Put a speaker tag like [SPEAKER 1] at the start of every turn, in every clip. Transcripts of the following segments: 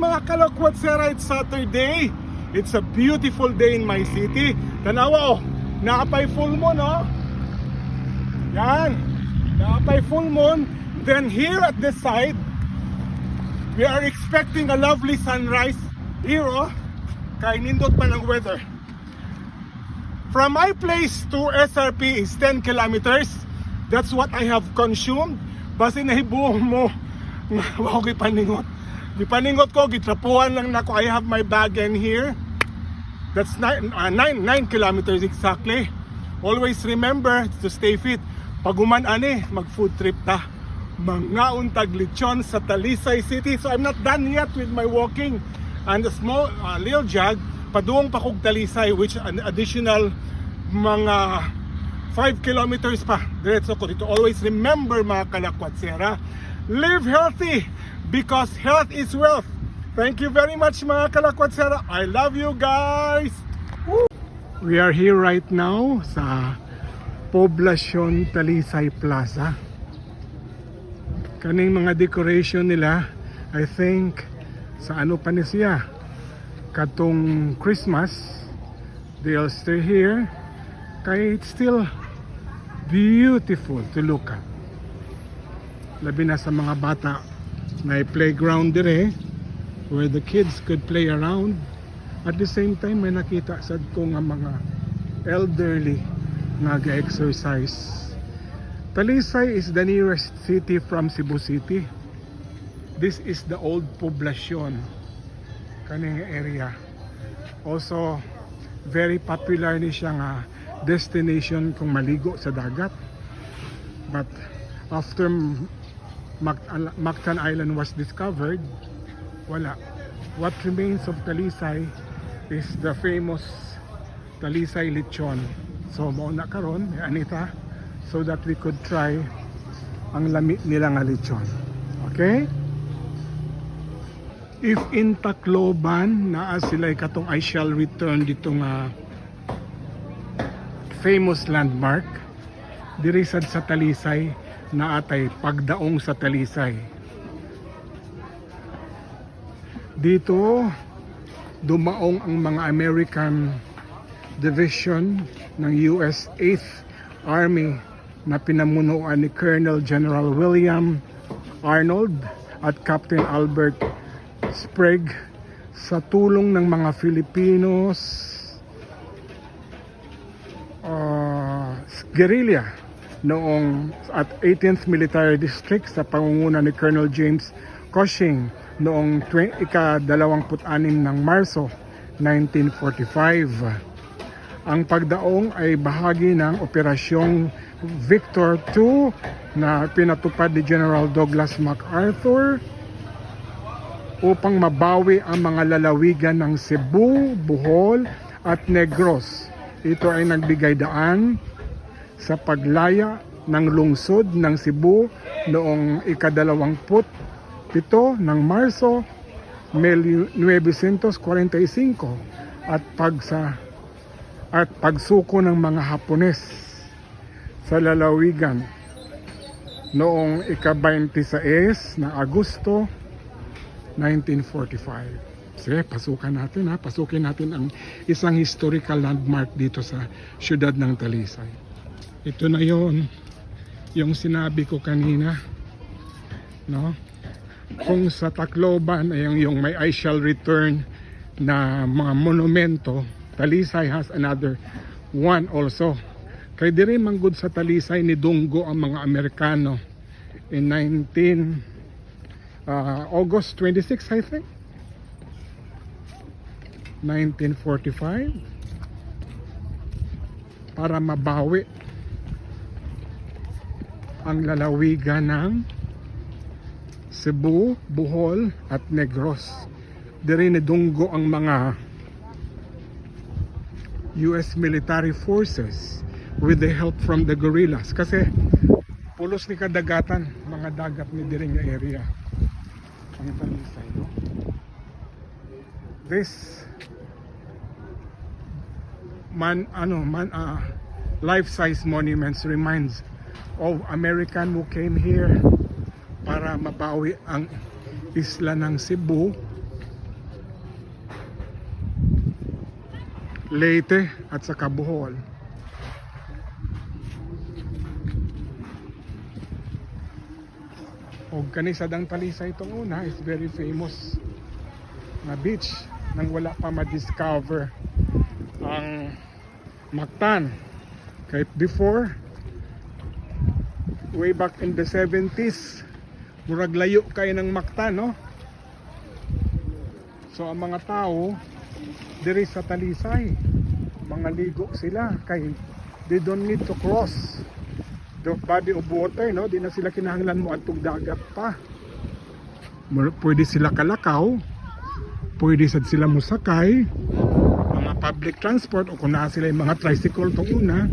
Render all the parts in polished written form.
[SPEAKER 1] mga kalakwatsera, it's Saturday. It's a beautiful day in my city. Tanawa nakapay full moon Yan, nakapay full moon. Then here at this side, we are expecting a lovely sunrise. Here kay nindot pa ng weather. From my place to SRP is 10 kilometers. That's what I have consumed. Basi nahibuong mo, wow, gipaningot. Gipaningot ko, gitrapuan lang nako. I have my bag in here. That's 9 kilometers exactly. Always remember to stay fit. Pag ani, mag food trip ta. Mga untag lechon sa Talisay City. So I'm not done yet with my walking. And a small little jog, paduong pa kog Talisay, which an additional mga 5 kilometers pa. Diretso ko dito. Always remember mga kalakwatsera, live healthy because health is wealth. Thank you very much mga kalakwatsera. I love you guys. Woo! We are here right now sa Poblacion Talisay Plaza. Kaning mga decoration nila, I think sa ano pa ni siya, katong Christmas, they'll stay here kaya it's still beautiful to look at. Labi na sa mga bata, may playground dire where the kids could play around. At the same time, may nakita sad ko nga mga elderly nag-exercise. Talisay is the nearest city from Cebu City. This is the old Poblacion kaning area. Also very popular ni siya nga destination kung maligo sa dagat. But after Mactan Island was discovered, wala. What remains of Talisay is the famous Talisay lechon. So mauna karon ni Anita so that we could try ang lami nila nga lechon. Okay? If in Tacloban naa sila katong I shall return dito nga famous landmark, diri sad sa Talisay na atay pagdaong sa Talisay. Dito dumaong ang mga American division ng US 8th Army na pinamunuan ni Colonel General William Arnold at Captain Albert Sprague sa tulong ng mga Filipinos guerrilla noong at 18th Military District sa pangunguna ni Colonel James Cushing noong ika-26 ng Marso 1945. Ang pagdaong ay bahagi ng Operasyong Victor II na pinatupad ni General Douglas MacArthur upang mabawi ang mga lalawigan ng Cebu, Bohol at Negros. Ito ay nagbigay daan sa paglaya ng lungsod ng Cebu noong ika-27 ng Marso 1945 at pagsuko ng mga Hapones sa lalawigan noong ika-26 ng Agosto 1945. Sige, pasukin natin ang isang historical landmark dito sa siyudad ng Talisay. Ito na yon, yung sinabi ko kanina, no? Kung sa Tacloban ay yung may I shall return na mga monumento, Talisay has another one also. Kay diri manggod sa Talisay ni Dunggo ang mga Amerikano in August 26, I think, 1945, para mabawi ang lalawigan ng Cebu, Bohol at Negros. Diri ni Dunggo ang mga US military forces with the help from the guerrillas, kasi pulos ni kadagatan mga dagat ni diri nga area ang Talisay, no? This life-size monuments reminds of American who came here para mabawi ang isla ng Cebu Leyte at saka Bohol. O kani sa Dang Talisay itong una is very famous na beach nang wala pa ma-discover ang Mactan. Kahit before, way back in the 70s, murag layo kayo ng Mactan, no? So ang mga tao diri sa Talisay, mga ligo sila kay they don't need to cross the body of water, no? Di na sila kinahanglan mo atong dagat pa. Pwede sila kalakaw, pwede sad sila musakay mga public transport o kung naa sila yung mga tricycle tong una,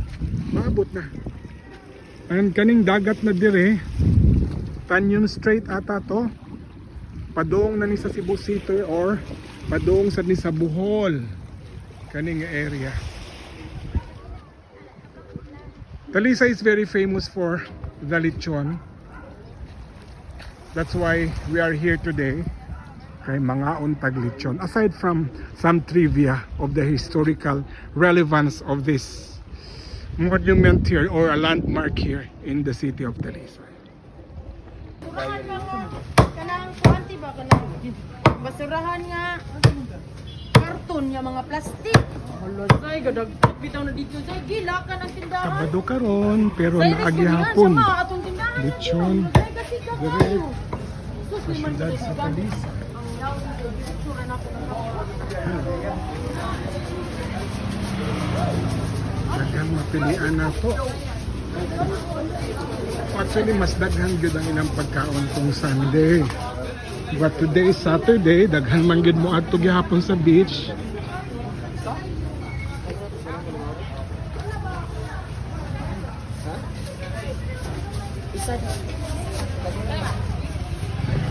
[SPEAKER 1] maabot na. And kaning dagat na dire, Tanyon Strait ata to, padong na ni sa Cebu City or padong sa ni sa Bohol, kaning area. Talisay is very famous for the lechon. That's why we are here today. Kay mangaon tag lechon. Aside from some trivia of the historical relevance of this monument here or a landmark here in the city of Talisay.
[SPEAKER 2] Kanang kuanti ba kanang basurahan nga karton nga mga plastic. Hala say gadag bitaw na dito say gila ka ng tindahan.
[SPEAKER 1] Sabado karon pero naagihapon. Lechon. Dire sa syudad sa Talisay. Daghang mapilian na to. Actually, mas daghang gyud ang ilang pagkaon tong Sunday. But today is Saturday, daghan man gyud mo adto gihapon sa beach.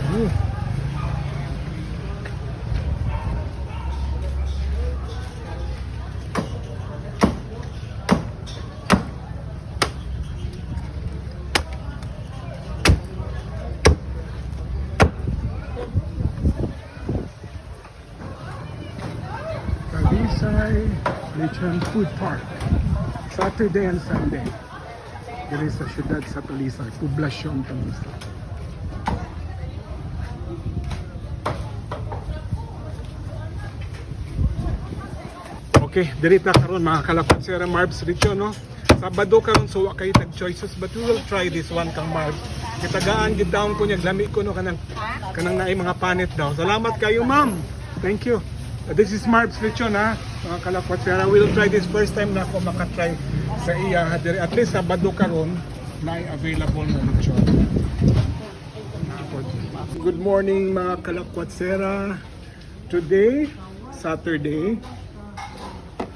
[SPEAKER 1] Oh. Talisay Lechon Food Park, Saturday and Sunday. Diri sa syudad sa Talisay, poblasyon Talisay. Okay, diri ta karon mga kalapad Sierra Marbs Lechon, no? Sabado karon so wa kay tag choices but we will try this one kang Marbs. Kitagaan gid down ko niya lami ko no kanang naay mga panit daw. Salamat kayo, ma'am. Thank you. This is Marbs Lechon, ha, mga kalapad Sierra. We'll try this first time na ako makatry sa iya. At least Sabado karon na available na lechon. Good morning mga kalapad Sierra. Today, Saturday,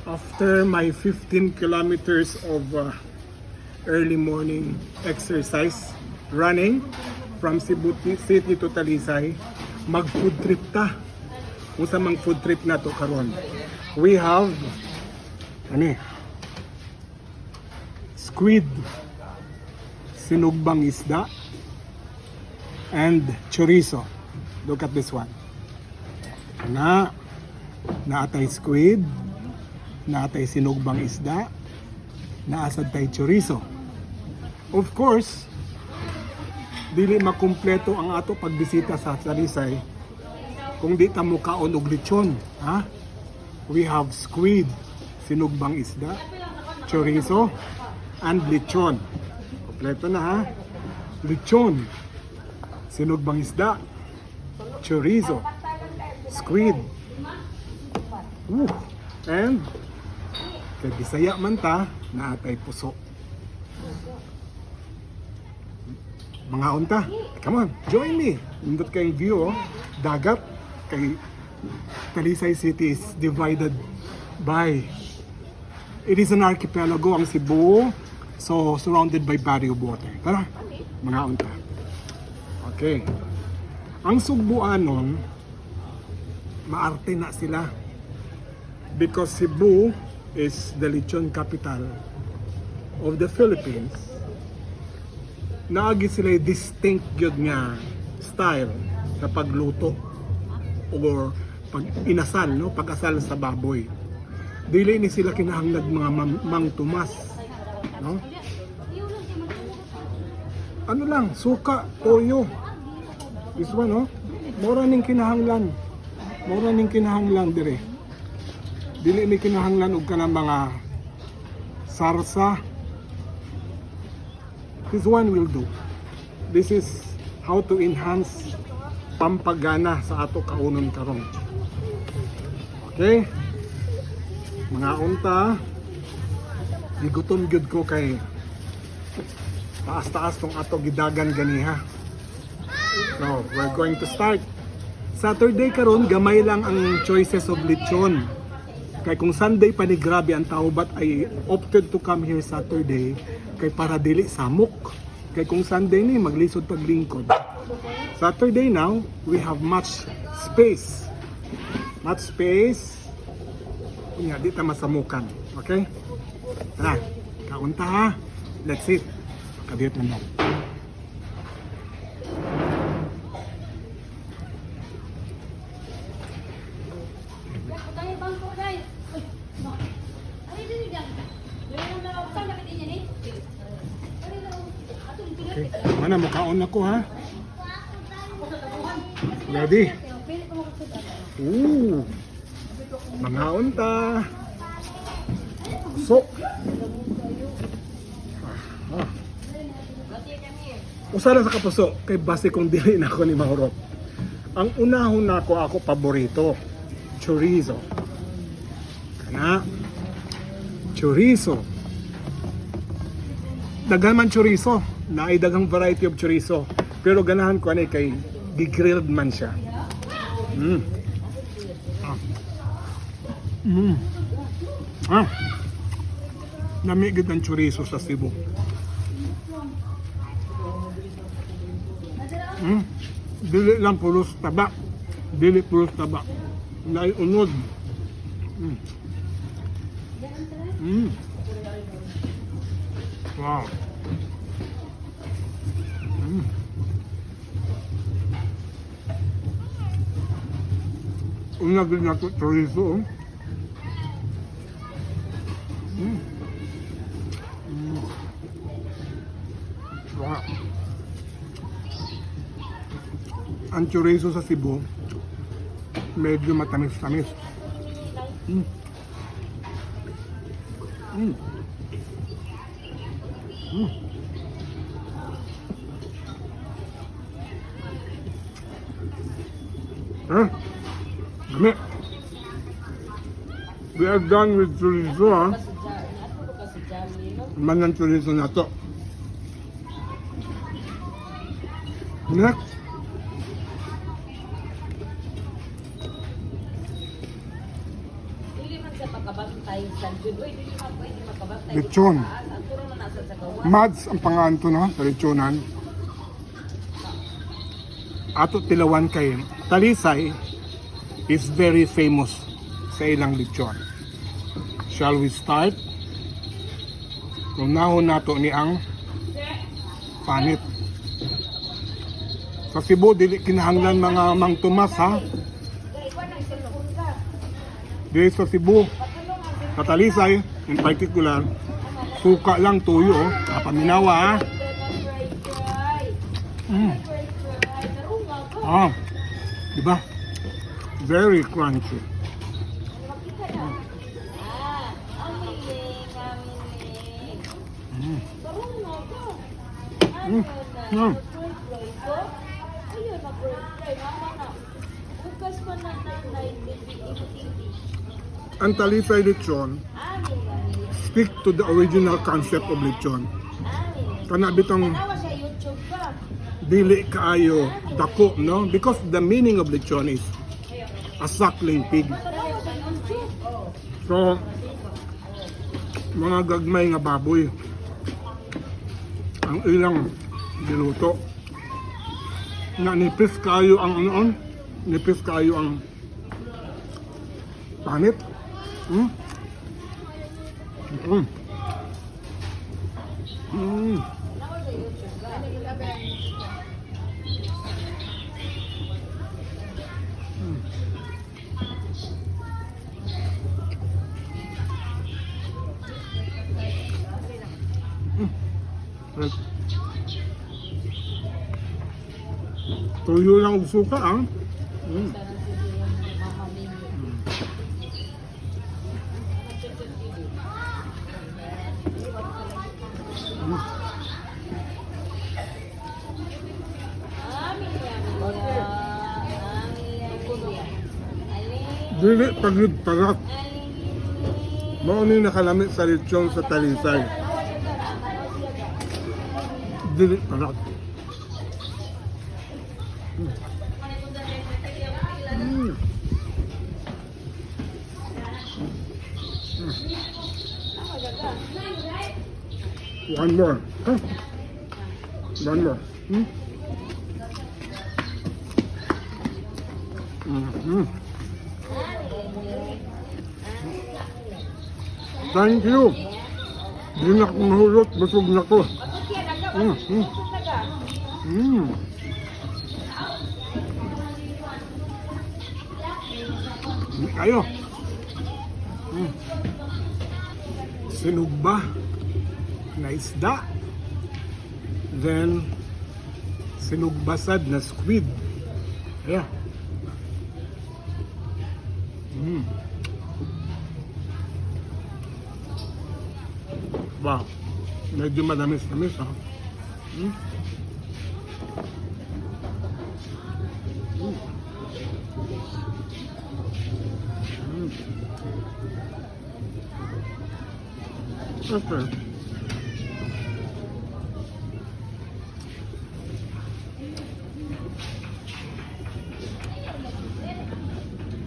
[SPEAKER 1] after my 15 kilometers of early morning exercise, running from Cebu City to Talisay, mag-food trip ta. Unsa mang food trip na to karon? We have squid, sinugbang isda, and chorizo. Look at this one. Naatay squid, naatay sinugbang isda, naasad tay chorizo. Of course, dili makumpleto ang ato pagbisita sa Talisay kung di ta mo kaon og lechon, ha? We have squid, sinugbang isda, chorizo, and lechon. Kompleto na, ha? Lechon, sinugbang isda, chorizo, squid, and kay Bisaya man ta, naatay puso. Mga unta, come on, join me. Nindot kayong view, oh. Dagat. Kay Talisay City is divided by, it is an archipelago ang Cebu, so surrounded by body of water. Tara, mga unta. Okay. Ang Sugbuanon, maarte na sila because Cebu is the lechon capital of the Philippines. Naagi sila distinct yun nga style sa pagluto or pag inasal, no? Pag-asal sa baboy. Dili ni sila kinahanglan mga mang Tomas. No? Ano lang, suka, toyo. This one, no? Mura ning kinahanglan. Mura ning kinahanglan dire. Dili ni kinahanglan og kanang mga sarsa. This one will do. This is how to enhance pampagana sa ato kaunon karon. Okay? Mga unta, gigutom gyud ko kay taas-taas tong ato gidagan ganiha. So, we're going to start. Saturday karon gamay lang ang choices of lechon. Kay kung Sunday pa ni grabe ang tao, but I opted to come here Saturday kay para dili samok. Kay kung Sunday ni maglisod paglingkod. Saturday now, we have much space. Much space. Kunya, di ta masamukan. Okay? Tara, kaunta ha. Let's eat. Kabiyot na mo. Okay. Mana mo kaon ako ha? Ready? Ooh. Mga unta. So. Usara sa kapuso kay base kong dili na ako ni Mahurot. Ang unahon na ako paborito, chorizo. Kana chorizo. Daghan man chorizo, naay daghang variety of chorizo. Pero ganahan ko ani kay gi-grilled man siya. Namigid ang chorizo sa Cebu. Dili lang pulos taba. Dili pulos taba. Naay unod. Wow. Una din nato chorizo. Wow. Ang chorizo sa Cebu medyo matamis-tamis. Dami. We are done with chorizo ha. Man ang chorizo na to. Next. Lechon. Mads ang pangalan to no, sa lechonan. Ato tilawan kay Talisay is very famous sa ilang lechon. Shall we start? Kung nahon nato ni ang panit. Sa Cebu, dili kinahanglan mga Mang Tomas ha. Dili sa Cebu, sa Talisay, in particular, suka lang tuyo, paminawa ha. Diba? Very crunchy. Ang Talisay lechon stick to the original concept of lechon. Kana bitong dili kaayo dako, no? Because the meaning of lechon is a suckling pig. So, mga gagmay nga baboy ang ilang diluto. Na nipis kayo ang ano, nipis kayo ang panit. Tuyo lang og suka, ah. Dili pagid parat. Mao ni nakalamit sa lechon sa Talisay. Dili parat. One more. Huh? One more. Thank you. Di na ako mahulot. Busog na ko. Ayo. Sinugba na isda. Then sinugbasad na squid. Yeah. Wow. Medyo madamis-damis, ha? Okay.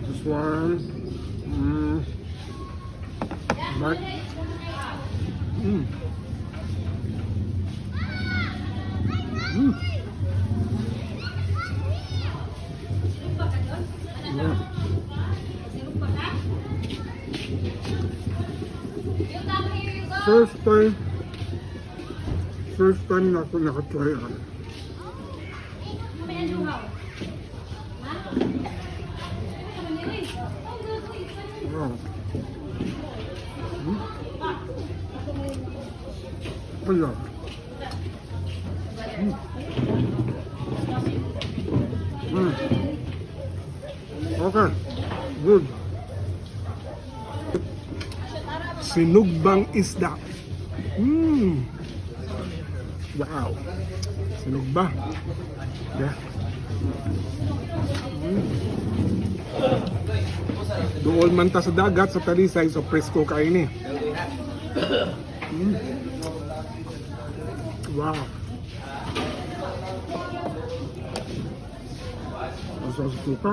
[SPEAKER 1] This one. Right. Yeah. First time na ako nakatry ako. Wow. Wala. Okay. Good. Sinugbang isda. Wow. Sinugba. Yeah. Doon man ta sa dagat sa Talisay, so presko kain eh. Wow. Asa sa suka.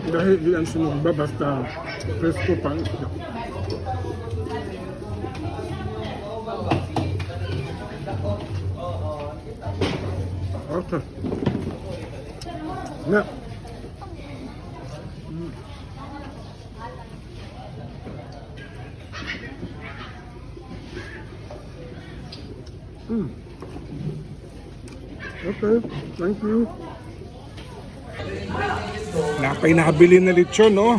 [SPEAKER 1] Dahil di ang sinugba basta presko pa ang isda. Okay. Na. Okay, thank you. Napay nakabili na lechon, no?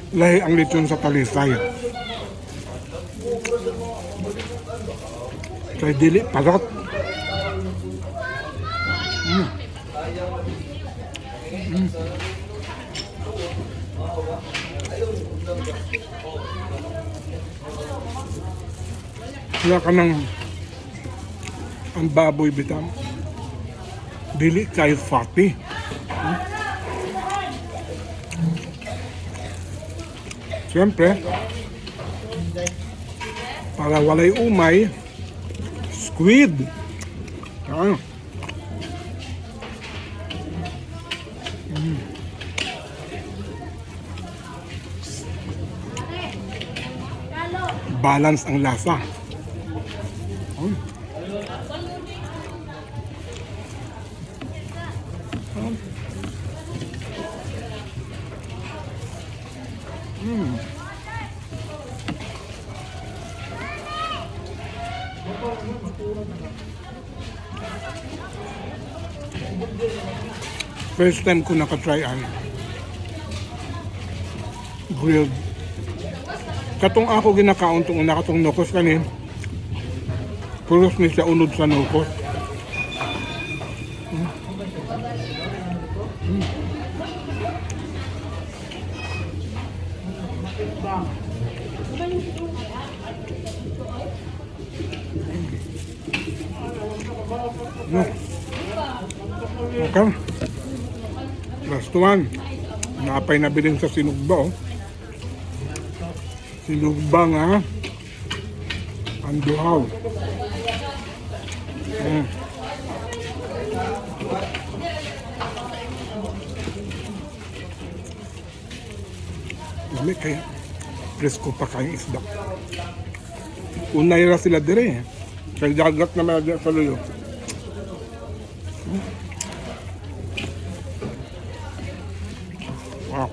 [SPEAKER 1] Lahi ang lechon sa Talisay. Kaya dili parat. Kaya ka ng ang baboy bitang dili kay fatty. Siyempre, para walay umay, squid. Ano? balance ang lasa. Mm. Mm. First time ko nakatry ang grilled. Katong ako ginakaon tong una katong nukos kani. Puros ni siya unod sa nukos. Okay. Last one. Napay na bilhin sa sinugba, oh. Sinugba nga ang duhaw. Dami kaya presko pa kayong isda. Unay ra sila dire. Kaya dagat naman na sa luyo. Wow.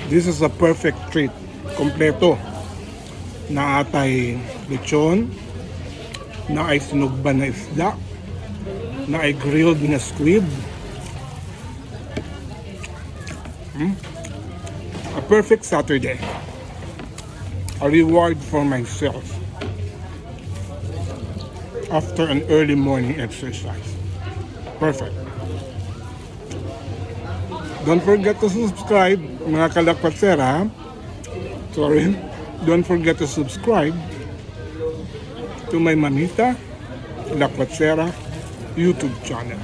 [SPEAKER 1] This is a perfect treat. Kompleto. Na atay lechon, na ay sinugban na isda, na ay grilled na squid. A perfect Saturday. A reward for myself after an early morning exercise. Perfect. Don't forget to subscribe, mga kalakpatsera. Sorry. Don't forget to subscribe to my Manita Lakwatsera YouTube channel.